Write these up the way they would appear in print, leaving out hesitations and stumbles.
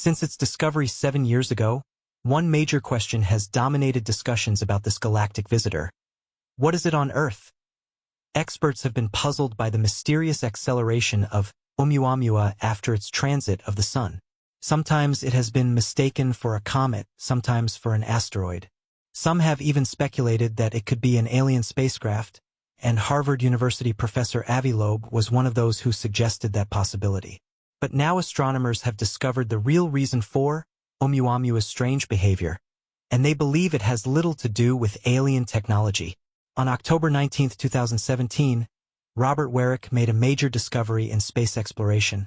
Since its discovery 7 years ago, one major question has dominated discussions about this galactic visitor. What is it on Earth? Experts have been puzzled by the mysterious acceleration of Oumuamua after its transit of the Sun. Sometimes it has been mistaken for a comet, sometimes for an asteroid. Some have even speculated that it could be an alien spacecraft, and Harvard University professor Avi Loeb was one of those who suggested that possibility. But now astronomers have discovered the real reason for Oumuamua's strange behavior, and they believe it has little to do with alien technology. On October 19, 2017, Robert Warwick made a major discovery in space exploration,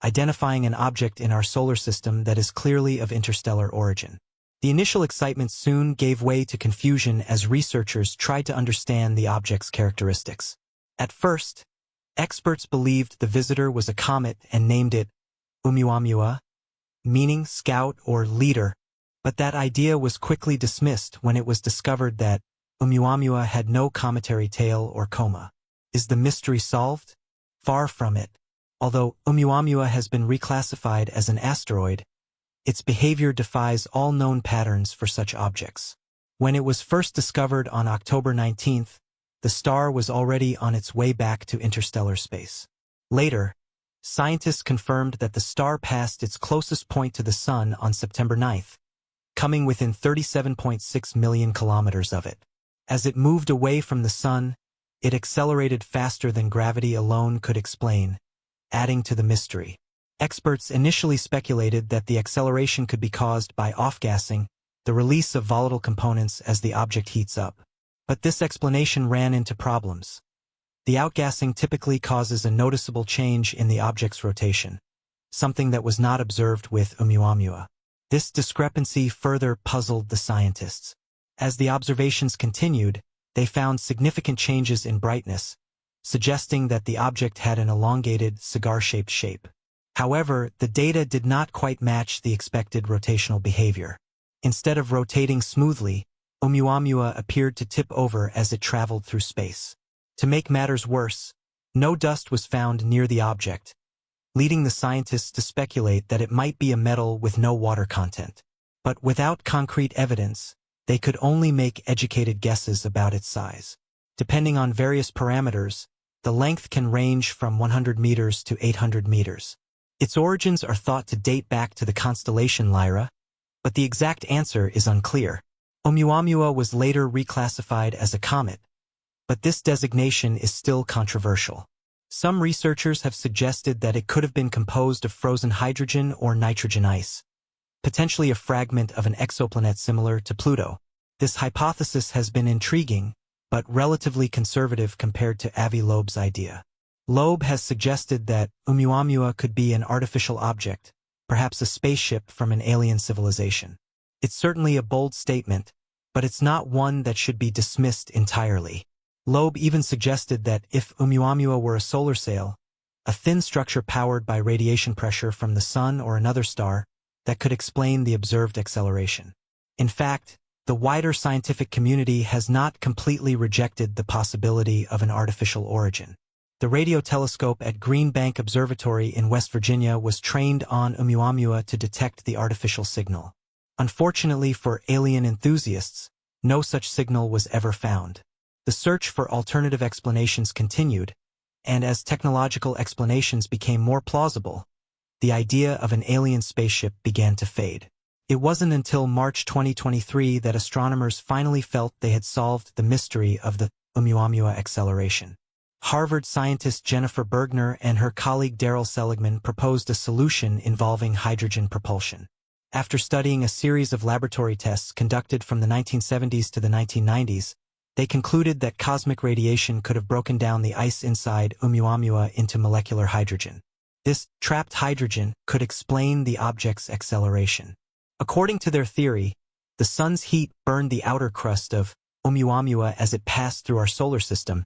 identifying an object in our solar system that is clearly of interstellar origin. The initial excitement soon gave way to confusion as researchers tried to understand the object's characteristics. At first, experts believed the visitor was a comet and named it Oumuamua, meaning scout or leader, but that idea was quickly dismissed when it was discovered that Oumuamua had no cometary tail or coma. Is the mystery solved? Far from it. Although Oumuamua has been reclassified as an asteroid, its behavior defies all known patterns for such objects. When it was first discovered on October 19, the star was already on its way back to interstellar space. Later, scientists confirmed that the star passed its closest point to the Sun on September 9, coming within 37.6 million kilometers of it. As it moved away from the Sun, it accelerated faster than gravity alone could explain, adding to the mystery. Experts initially speculated that the acceleration could be caused by off-gassing, the release of volatile components as the object heats up. But this explanation ran into problems. The outgassing typically causes a noticeable change in the object's rotation, something that was not observed with Oumuamua. This discrepancy further puzzled the scientists. As the observations continued, they found significant changes in brightness, suggesting that the object had an elongated, cigar-shaped shape. However, the data did not quite match the expected rotational behavior. Instead of rotating smoothly, Oumuamua appeared to tip over as it traveled through space. To make matters worse, no dust was found near the object, leading the scientists to speculate that it might be a metal with no water content. But without concrete evidence, they could only make educated guesses about its size. Depending on various parameters, the length can range from 100 meters to 800 meters. Its origins are thought to date back to the constellation Lyra, but the exact answer is unclear. Oumuamua was later reclassified as a comet, but this designation is still controversial. Some researchers have suggested that it could have been composed of frozen hydrogen or nitrogen ice, potentially a fragment of an exoplanet similar to Pluto. This hypothesis has been intriguing, but relatively conservative compared to Avi Loeb's idea. Loeb has suggested that Oumuamua could be an artificial object, perhaps a spaceship from an alien civilization. It's certainly a bold statement, but it's not one that should be dismissed entirely. Loeb even suggested that if Oumuamua were a solar sail, a thin structure powered by radiation pressure from the Sun or another star, that could explain the observed acceleration. In fact, the wider scientific community has not completely rejected the possibility of an artificial origin. The radio telescope at Green Bank Observatory in West Virginia was trained on Oumuamua to detect the artificial signal. Unfortunately for alien enthusiasts, no such signal was ever found. The search for alternative explanations continued, and as technological explanations became more plausible, the idea of an alien spaceship began to fade. It wasn't until March 2023 that astronomers finally felt they had solved the mystery of the Oumuamua acceleration. Harvard scientist Jennifer Bergner and her colleague Daryl Seligman proposed a solution involving hydrogen propulsion. After studying a series of laboratory tests conducted from the 1970s to the 1990s, they concluded that cosmic radiation could have broken down the ice inside Oumuamua into molecular hydrogen. This trapped hydrogen could explain the object's acceleration. According to their theory, the Sun's heat burned the outer crust of Oumuamua as it passed through our solar system,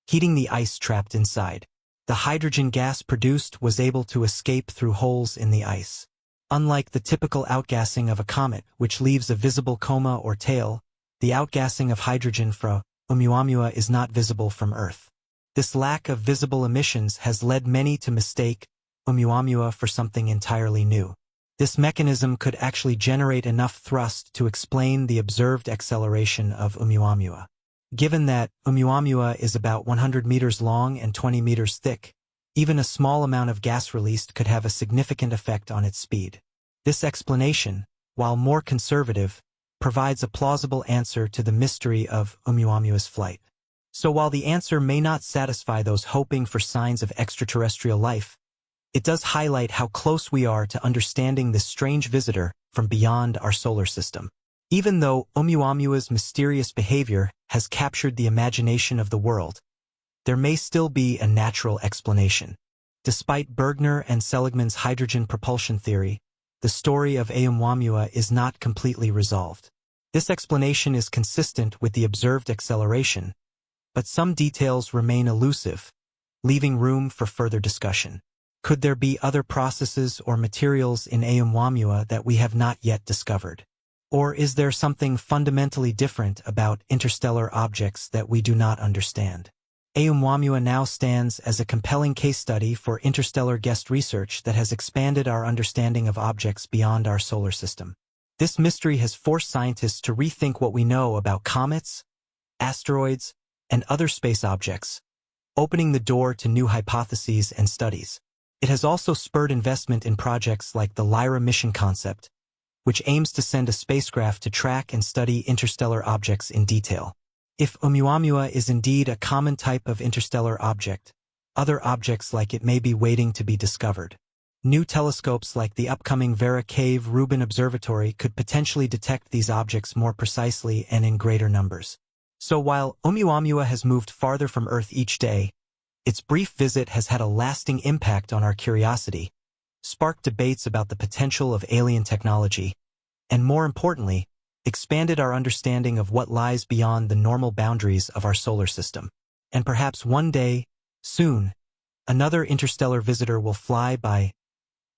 heating the ice trapped inside. The hydrogen gas produced was able to escape through holes in the ice. Unlike the typical outgassing of a comet, which leaves a visible coma or tail, the outgassing of hydrogen from Oumuamua is not visible from Earth. This lack of visible emissions has led many to mistake Oumuamua for something entirely new. This mechanism could actually generate enough thrust to explain the observed acceleration of Oumuamua. Given that Oumuamua is about 100 meters long and 20 meters thick, even a small amount of gas released could have a significant effect on its speed. This explanation, while more conservative, provides a plausible answer to the mystery of Oumuamua's flight. So while the answer may not satisfy those hoping for signs of extraterrestrial life, it does highlight how close we are to understanding this strange visitor from beyond our solar system. Even though Oumuamua's mysterious behavior has captured the imagination of the world, there may still be a natural explanation. Despite Bergner and Seligman's hydrogen propulsion theory, the story of Oumuamua is not completely resolved. This explanation is consistent with the observed acceleration, but some details remain elusive, leaving room for further discussion. Could there be other processes or materials in Oumuamua that we have not yet discovered? Or is there something fundamentally different about interstellar objects that we do not understand? Oumuamua now stands as a compelling case study for interstellar guest research that has expanded our understanding of objects beyond our solar system. This mystery has forced scientists to rethink what we know about comets, asteroids, and other space objects, opening the door to new hypotheses and studies. It has also spurred investment in projects like the Lyra mission concept, which aims to send a spacecraft to track and study interstellar objects in detail. If Oumuamua is indeed a common type of interstellar object, other objects like it may be waiting to be discovered. New telescopes like the upcoming Vera Cave Rubin Observatory could potentially detect these objects more precisely and in greater numbers. So while Oumuamua has moved farther from Earth each day, its brief visit has had a lasting impact on our curiosity, sparked debates about the potential of alien technology, and more importantly, expanded our understanding of what lies beyond the normal boundaries of our solar system. And perhaps one day, soon, another interstellar visitor will fly by,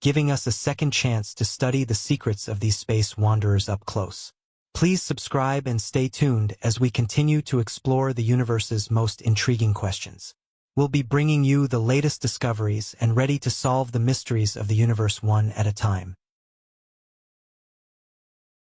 giving us a second chance to study the secrets of these space wanderers up close. Please subscribe and stay tuned as we continue to explore the universe's most intriguing questions. We'll be bringing you the latest discoveries and ready to solve the mysteries of the universe one at a time.